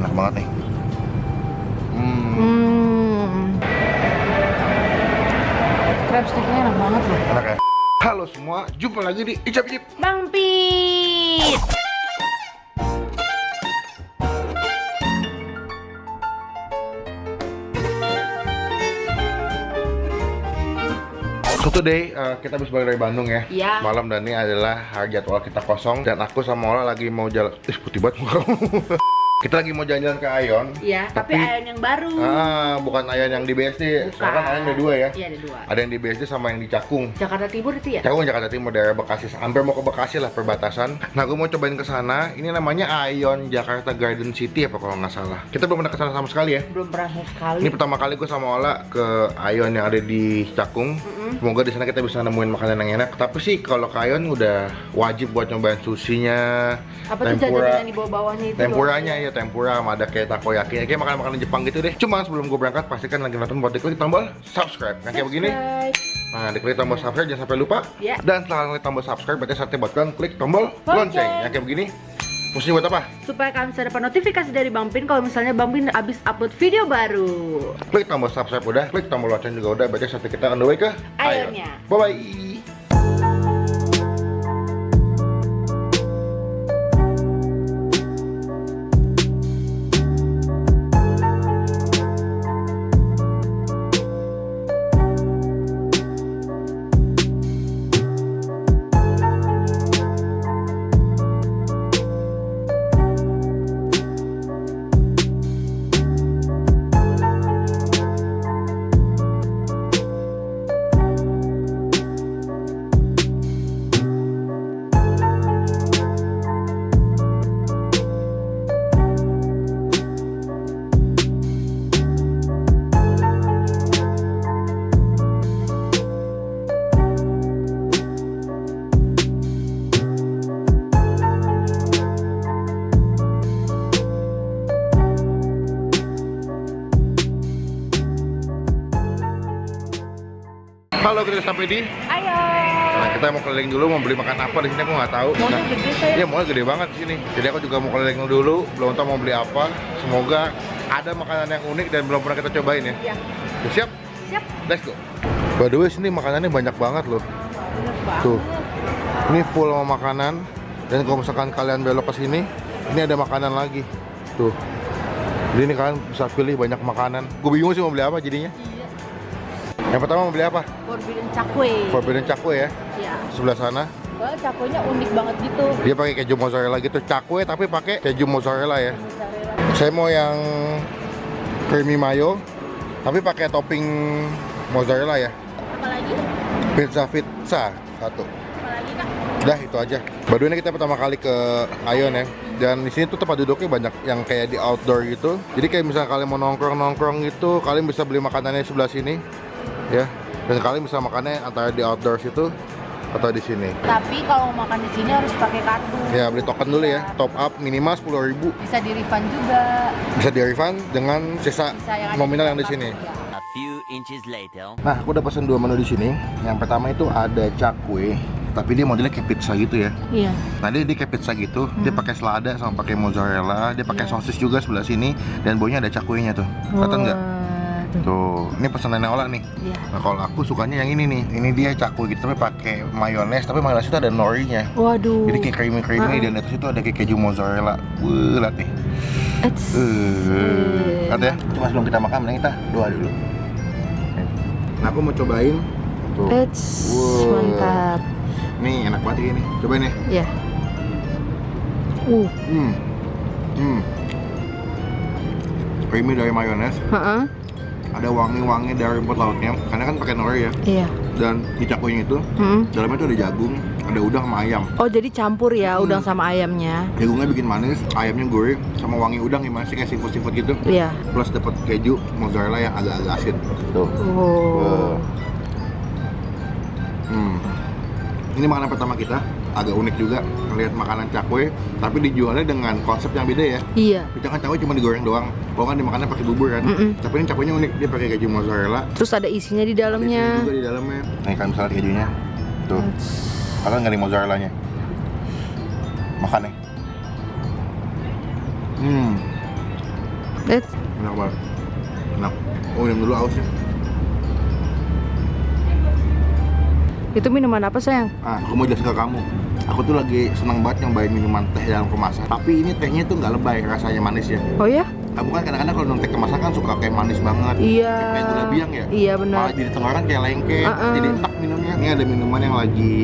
Enak banget nih. Crab sticknya enak banget loh. Enak ya. Halo semua, jumpa lagi di Icap Icip. Bang Pit. So today kita habis balik dari Bandung ya. Iya. Malam dan ini adalah hari jadwal kita kosong dan aku sama Ola lagi mau jalan. Putih banget muka kamu. Kita lagi mau jalan-jalan ke Aeon. Iya, tapi Aeon yang baru. Bukan Aeon yang di BSD. Bukan. Soalnya kan Aeon ada dua ya. Iya, ada dua. Ada yang di BSD sama yang di Cakung. Jakarta Timur itu ya? Cakung Jakarta Timur, daerah Bekasi. Hampir mau ke Bekasi lah perbatasan. Nah, gue mau cobain ke sana. Ini namanya Aeon Jakarta Garden City apa kalau nggak salah. Kita belum pernah ke sana sama sekali ya. Belum pernah sekali. Ini pertama kali gue sama Ola ke Aeon yang ada di Cakung. Semoga di sana kita bisa nemuin makanan yang enak. Tapi sih kalau ke Aeon udah wajib buat nyobain sushinya, Apa tuh jajanan yang di bawah-bawahnya itu? tempuranya ya, tempura sama ada kayak takoyaki, kayak makanan-makanan Jepang gitu deh. Cuma sebelum gue berangkat pastikan lagi nonton buat diklik tombol subscribe. Yang kayak begini. Nah, diklik tombol subscribe jangan sampai lupa. Ya. Dan setelah klik tombol subscribe berarti saatnya buat kalian klik tombol lonceng. Yang kayak begini. Fungsinya buat apa? Supaya kalian bisa dapat notifikasi dari Bang Pin kalau misalnya Bang Pin abis upload video baru. Klik tombol subscribe udah, klik tombol lonceng juga udah. Berarti saatnya kita on the way ke Aeonnya. Bye bye. Halo, kita udah sampai di. Ayo. Nah, kita mau keliling dulu, mau beli makan apa di sini aku nggak tahu. Mallnya gede saya. Iya, mall gede banget di sini. Jadi aku juga mau keliling dulu, belum tahu mau beli apa. Semoga ada makanan yang unik dan belum pernah kita cobain ya. Iya. Udah siap? Siap. Let's go. By the way, sini makanannya banyak banget loh. Enak banget. Tuh. Ini full sama makanan. Dan kalau misalkan kalian belok ke sini, ini ada makanan lagi. Tuh. Jadi ini kalian bisa pilih banyak makanan. Gue bingung sih mau beli apa jadinya. Iya. Yang pertama mau beli apa? Forbidden cakwe. Forbidden cakwe ya. Iya. Sebelah sana. Wah, cakwenya unik banget gitu. Dia pakai keju mozzarella gitu, cakwe tapi pakai keju mozzarella ya. Mozzarella. Saya mau yang creamy mayo, tapi pakai topping mozzarella ya. Apalagi? Pizza satu. Apalagi Kak? Udah itu aja. Baru ini kita pertama kali ke Aeon ya. Dan di sini tuh tempat duduknya banyak yang kayak di outdoor gitu. Jadi kayak misalnya kalian mau nongkrong gitu, kalian bisa beli makanannya sebelah sini, ya. Dan kalian bisa makannya antara di outdoor situ atau di sini. Tapi kalau mau makan di sini harus pakai kartu. Ya beli token dulu ya. Top up minimal 10.000. Bisa di refund juga. Bisa di refund dengan sisa Bisa yang ada nominal yang di kartu, sini. ya. A few inches later. Nah, aku udah pesen dua menu di sini. Yang pertama itu ada cakwe, tapi dia modelnya kayak pizza gitu ya. Iya. Nah, dia kayak pizza gitu. Dia pakai selada sama pakai mozzarella. Dia pakai sosis juga sebelah sini. Dan bawahnya ada cakwenya tuh. Kelihatan nggak? Tuh, ini pesanannya Ola nih. Iya. Nah, kalau aku sukanya yang ini nih. Ini dia cakwe gitu, tapi pakai mayones. Tapi mayones itu ada norinya. Waduh. Jadi kayak creamy dan di atas itu ada kayak keju mozzarella. Lihat nih. Lihat ya. Cuma sebelum kita makan, mending kita doa dulu. Nah, aku mau cobain. Tuh. Wow. Mantap. Nih enak banget ini. Cobain ya. Iya. Creamy dari mayones. Heeh. Ada wangi-wangi dari rumput lautnya. Karena kan pakai nori ya. Iya. Dan di cakwenya itu dalamnya tuh ada jagung, ada udang sama ayam. Oh, jadi campur ya udang sama ayamnya. Jagungnya bikin manis, ayamnya gurih, sama wangi udang gimana sih kayak seafood gitu. Iya. Plus dapat keju mozzarella yang agak-agak asin. Tuh. Oh. Ini makanan pertama kita, agak unik juga ngelihat makanan cakwe, tapi dijualnya dengan konsep yang beda ya. Iya. Kita kan cakwe cuma digoreng doang, kalau kan dimakannya pakai bubur kan. Tapi ini cakwenya unik, dia pakai keju mozzarella. Terus ada isinya di Ada dalamnya. isinya juga di dalamnya. Nih kan misalnya kejunya, tuh. Makan nggak nih mozzarellanya? Makan nih. Let's. Enak banget. Enak. Oh, minum dulu aus ya. Itu minuman apa sayang? Aku mau jelasin ke kamu. Aku tuh lagi seneng banget nyobain minuman teh dalam kemasan. Tapi ini tehnya tuh nggak lebay, rasanya manis ya. Oh ya? Kamu kan kadang-kadang kalau minum teh kemasan kan suka kayak manis banget. Iya. Kayak gula biang ya. Iya benar. Malah jadi tenggorokan kayak lengket. Jadi enak minumnya. Ini ada minuman yang lagi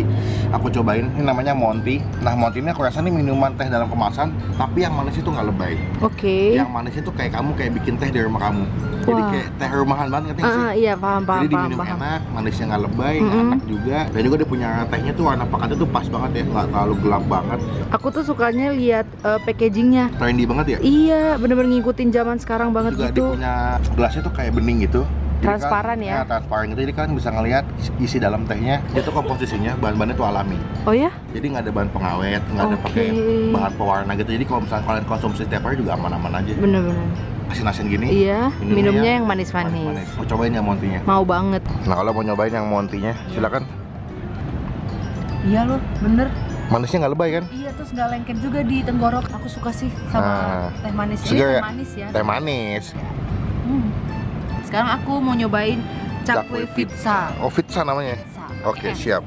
aku cobain. Ini namanya Monty. Nah, Monty ini aku rasa ini minuman teh dalam kemasan, tapi yang manis itu nggak lebay. Oke. Yang manis itu kayak kamu kayak bikin teh di rumah kamu. Jadi Wah. kayak teh rumahan banget ngerti nggak sih? Iya paham. Jadi diminum enak, manisnya nggak lebay, nggak enak juga. Dan juga dia punya tehnya tuh warna pekatnya tuh pas banget ya, nggak terlalu gelap banget. Aku tuh sukanya lihat packagingnya. Trendy banget ya. Iya, bener-bener ngikutin zaman sekarang banget Juga dia gitu. punya gelasnya tuh kayak bening gitu. Jadi Transparan ya? Transparan gitu. Jadi kalian bisa ngelihat isi dalam tehnya. Itu komposisinya bahan-bahannya tuh alami. Oh ya? Jadi nggak ada bahan pengawet, nggak ada pakai Oke. bahan pewarna gitu. Jadi kalau misalnya kalian konsumsi setiap hari juga aman-aman aja. Bener-bener. Asin-asin gini. Iya, minumnya yang manis-manis. Mau cobain yang Monty-nya. Mau banget. Nah, kalau mau nyobain yang Monty-nya, silakan. Iya loh, bener. Manisnya nggak lebay kan? Iya, terus nggak lengket juga di tenggorok. Aku suka sih sama teh manis. Ini segar teh ya? manis ya. Teh manis. Sekarang aku mau nyobain cakwe pizza. Oh, pizza namanya. Pizza. Oke, siap.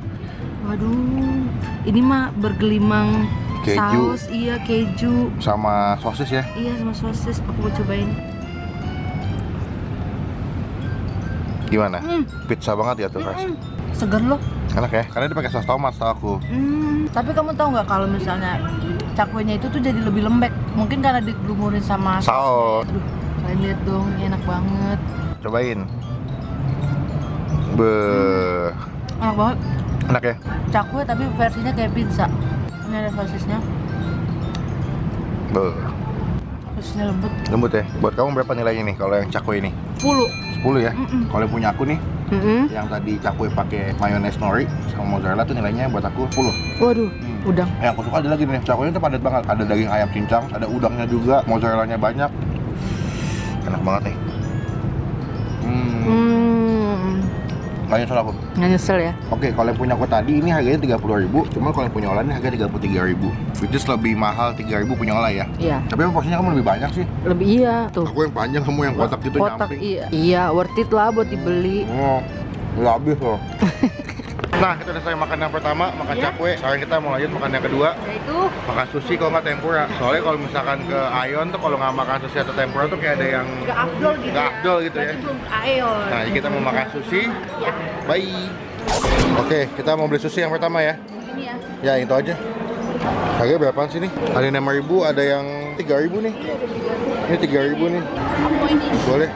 Waduh, ini mah bergelimang Keju. saus, iya keju. Sama sosis ya. Iya sama sosis, aku mau cobain. Gimana? Pizza banget ya tuh, Ras. Seger loh. Enak ya? Karena dia pakai saus tomat setahu aku. Tapi kamu tahu nggak kalau misalnya cakwenya itu tuh jadi lebih lembek? Mungkin karena dilumurin sama Saus. Aduh, kalian lihat dong, ini enak banget. Cobain. Beuh. Enak banget. Enak ya? Cakwe tapi versinya kayak pizza. Ini ada sosisnya. Beuh. Sosisnya lembut. Lembut ya? Buat kamu berapa nilainya nih kalau yang cakwe ini? 10. 10 ya? Kalau yang punya aku nih, yang tadi cakwe pakai mayones nori sama mozzarella tuh nilainya buat aku 10. Waduh, udang. Yang aku suka ada lagi nih, cakwenya tuh padat banget. Ada daging ayam cincang, ada udangnya juga, mozzarellanya banyak. Enak banget nih. Nggak nyesel aku. Nggak nyesel ya? Oke, kalau yang punya aku tadi ini harganya 30.000, cuma kalau yang punya Ola ini harganya 33.000. Which is lebih mahal 3.000 punya Ola ya. Iya. Tapi porsinya kamu lebih banyak sih. Lebih iya tuh. Aku yang panjang, kamu yang kotak gitu Kotak nyamping. iya. Iya, worth it lah buat dibeli. Oh, udah habis loh. Nah, kita udah selesai makan yang pertama, makan Iya. cakwe. Sekarang kita mau lanjut makan yang kedua, Yaitu makan sushi kalau nggak tempura. Soalnya kalau misalkan ke Aeon tuh kalau nggak makan sushi atau tempura tuh kayak ada yang nggak afdol gitu. nggak afdol gitu ya. Berarti belum ke Aeon. Nah, jadi kita mau makan sushi. Ya, Bye. Oke, kita mau beli sushi yang pertama ya. ini ya. Ya, itu aja. Harganya berapaan sih nih? Ada yang 5.000, ada yang 3.000 nih. Ini 3.000 nih. Aku mau ini Boleh.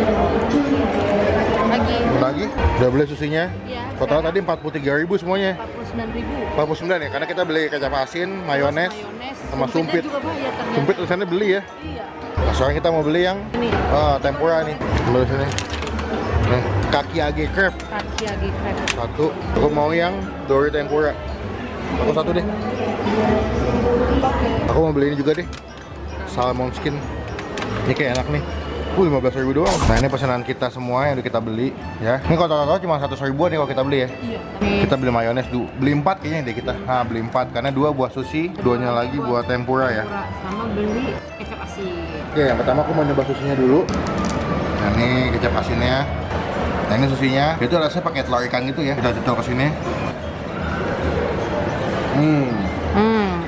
lagi. Lagi? Udah beli susinya? Iya. Total tadi 43.000 semuanya. 49.000. 49 ya, karena kita beli kecap asin, mayones, sama sumpit. Juga bayar ternyata. Sumpit tulisannya beli ya. Iya. Nah, sekarang kita mau beli yang Ini tempura nih. Ambil sini. Nih, kakiage crab kaki lagi crab. satu. Aku mau yang dori tempura. Aku satu deh. Aku mau beli ini juga deh. Salmon skin. Ini kayak enak nih. 15.000 doang. Nah, ini pesanan kita semua yang udah kita beli ya. Ini kalau total cuma 100.000-an nih kalau kita beli ya. Iya. Kita beli mayones dulu. Beli 4 kayaknya deh kita. Nah, beli 4 karena 2 buat sushi, 2-nya lagi buat tempura ya. Sama beli kecap asin. Oke, yang pertama aku mau nyoba sushinya dulu. Nah, ini kecap asinnya. Nah, ini sushinya. Itu rasanya pakai telur ikan gitu ya. Kita cocok ke sini.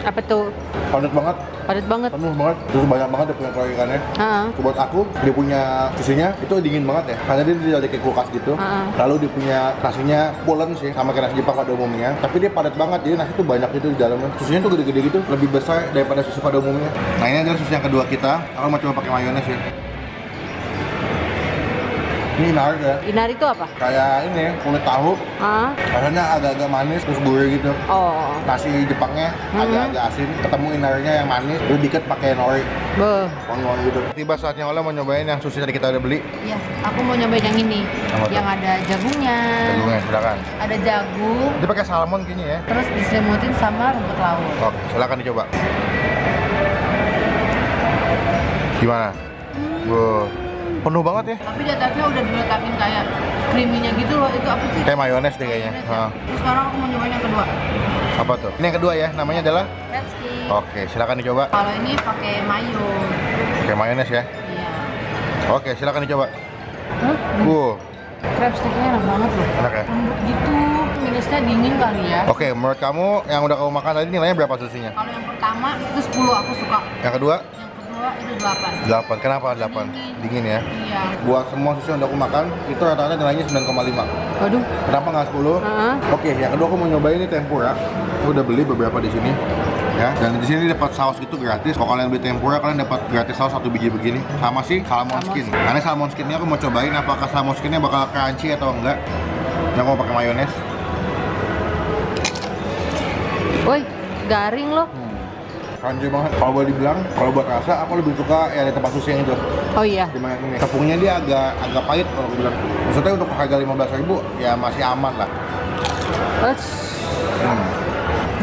Apa tuh? Padat banget, Padat banget. penuh banget. Terus banyak banget dia punya telur ikannya. Buat aku, dia punya susinya itu dingin banget ya. Karena dia ada kayak kulkas gitu. Lalu dia punya nasinya pulen sih, sama kayak nasi Jepang pada umumnya. Tapi dia padat banget, jadi nasi tuh banyak gitu di dalamnya. Susinya tuh gede-gede gitu, lebih besar daripada sushi pada umumnya. Nah, ini adalah sushi yang kedua kita. Aku mau coba pakai mayones ya. Ini inari ya. Inari itu apa? Kayak ini kulit tahu. Rasanya agak-agak manis terus gurih gitu. Oh. Nasi Jepangnya agak-agak asin, ketemu inarinya yang manis, terus dikit pakai nori, Beuh. wangi-wangi gitu. Tiba saatnya Ola mau nyobain yang sushi tadi kita udah beli. Iya, aku mau nyobain yang ini. Apa tuh? Yang ada jagungnya. Jagungnya silakan. Ada jagung, Dia pakai salmon kayaknya ya. terus diselimutin sama rumput laut. Oke, silakan dicoba. Gimana? Wow, penuh banget ya. Tapi di atasnya udah diletakin kayak creamy-nya gitu loh. Itu apa sih? Kayak mayones deh kayaknya. Terus sekarang aku mau nyobain yang kedua. Apa tuh? Ini yang kedua ya, namanya adalah? Red stick. Oke, silakan dicoba. Kalau ini pakai mayo. Pakai mayones ya. Iya. Oke, silakan dicoba. Hah? Crab sticknya enak banget loh. Enak ya? Lembut gitu, minusnya dingin kali ya. Oke, menurut kamu yang udah kamu makan tadi nilainya berapa susinya? Kalau yang pertama itu 10 aku suka. Yang kedua? Yang kedua itu 8. 8. Kenapa 8? Dingin ya? Iya. Buat semua sushi yang udah aku makan, itu rata-rata nilainya 9,5. Waduh. Kenapa nggak 10? Oke, yang kedua aku mau nyobain ini tempura. Aku udah beli beberapa di sini. Ya, dan di sini dapat saus gitu gratis. Kalau kalian beli tempura, kalian dapat gratis saus 1 biji begini. Sama sih salmon skin. Karena salmon skinnya aku mau cobain apakah salmon skinnya bakal crunchy atau enggak. Yang mau pakai mayones. Woi, garing loh. Crunchy banget. Kalau boleh dibilang, kalau buat rasa, aku lebih suka yang di tempat sushi yang itu. Oh iya. Gimana ini? Tepungnya dia agak pahit kalau aku bilang. Maksudnya untuk harga 15.000 ya masih aman lah.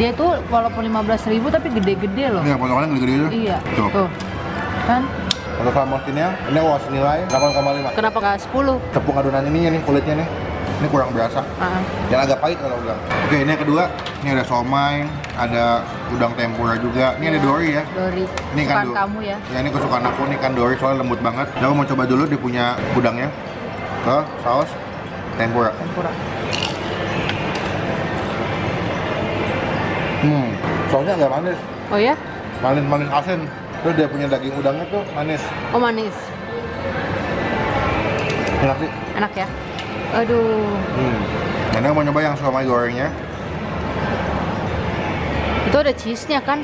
Dia tuh walaupun 15.000 tapi gede-gede loh. Ini potongannya gede-gede itu. Iya. Tuh. Kan? Untuk salmon skinnya, ini aku kasih nilai 8,5. Kenapa nggak 10? Tepung adonan ininya nih, kulitnya nih. Ini kurang berasa. Yang agak pahit kalau aku bilang. Oke, ini yang kedua. Ini ada somai, ada udang tempura juga. Ini ada dori ya. Dori. Ini kan Kesukaan kamu ya. Ya ini kesukaan aku nih kan dori soalnya lembut banget. Jadi aku mau coba dulu dia punya udangnya. Ke saus tempura. Tempura. Sausnya agak manis. Oh ya? Manis asin. Terus dia punya daging udangnya tuh manis. Oh manis. Enak sih. Enak ya? Aduh. Ini aku mau nyoba yang somai gorengnya. Itu ada cheese-nya kan?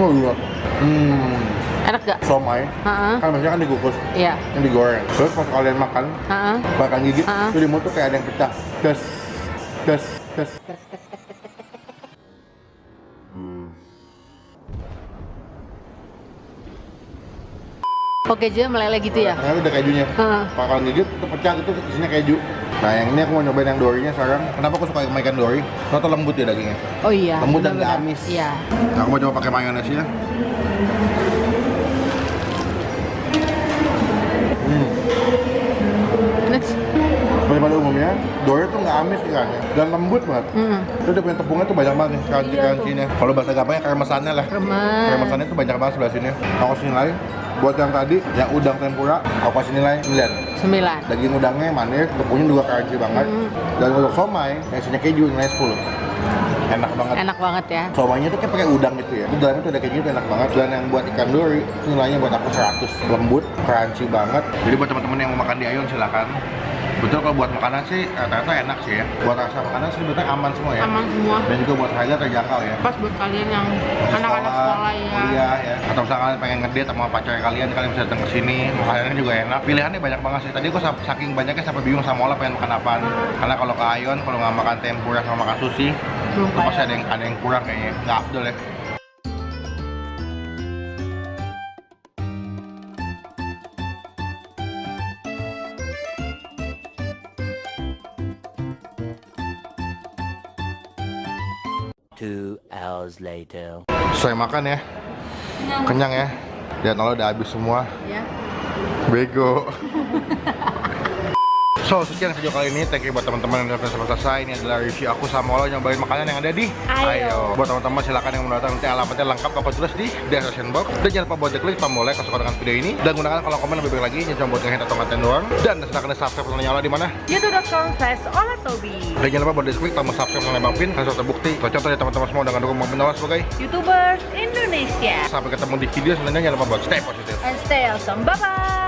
Oh iya. Enak gak? Somai. Kan biasanya kan dikukus. Iya. Yang digoreng. Terus pas kalian makan, makan gigit, itu di mulut tuh kayak ada yang pecah. Des. Oke, kejunya meleleh gitu ya? Ternyata ada kejunya. Kalau kalian gigit, itu pecah gitu, isinya keju. Nah yang ini aku mau nyobain yang dorinya sekarang. Kenapa aku suka makan dori? Karena tuh lembut ya dagingnya. Oh iya. Lembut dan benar-benar. gak amis. Iya. Nah, aku mau coba pakai mayonesnya. Next. Pada umumnya, dori tuh nggak amis ikannya dan lembut banget. Itu dia punya tepungnya tuh banyak banget nih, crunchy-nya. Kalau bahasa gampangnya kremesannya lah. Kremesannya tuh banyak banget sebelah sini. Aku kasih nilai buat yang tadi, yang udang tempura, aku kasih nilai 9. Daging udangnya manis, tepungnya juga crunchy banget. Dan untuk somai, yang isinya keju nilai 10. Enak banget. Enak banget ya. Somainya tuh kayak pakai udang gitu ya. Di dalamnya tuh ada keju tuh enak banget. Dan yang buat ikan dori, itu nilainya buat aku 100. Lembut, crunchy banget. Jadi buat teman-teman yang mau makan di Ayun silakan. Betul kalau buat makanan sih ternyata enak sih ya. Buat rasa makanan sih sebetulnya aman semua ya. Aman semua. Dan juga buat harga terjangkau ya. Pas buat kalian yang anak-anak sekolah ya. Kuliah ya. Atau misalnya kalian pengen ngedate sama pacar kalian bisa datang ke sini. Makanannya juga enak. Pilihannya banyak banget sih. Tadi aku saking banyaknya sampai bingung sama Ola pengen makan apaan. Karena kalau ke Ayun kalau nggak makan tempura sama makan sushi, itu pasti ada yang kurang kayaknya. Nggak afdol ya. Two hours later. Saya makan ya. Kenyang ya. Dan Ola udah habis semua. Ya. Bego. So, sekian video kali ini. Thank you buat teman-teman yang udah sampai selesai. Ini adalah review aku sama Ola nyobain makanan yang ada di Ayo. Buat teman-teman silakan yang mau datang, nanti alamatnya lengkap aku tulis di description box. Dan jangan lupa buat klik tombol like kalau suka dengan video ini. Dan gunakan kolom komen lebih baik lagi. Jangan cuma buat nge-hit atau ngatain doang. Dan silakan subscribe channelnya Ola di mana? youtube.com/olatobi. Dan jangan lupa buat klik tombol subscribe channelnya Bang Pin. Karena sudah terbukti. Contoh ya teman-teman semua dengan dukung Bang Pin Ola sebagai YouTubers Indonesia. Sampai ketemu di video selanjutnya. Jangan lupa buat stay positif. And stay awesome. Bye-bye.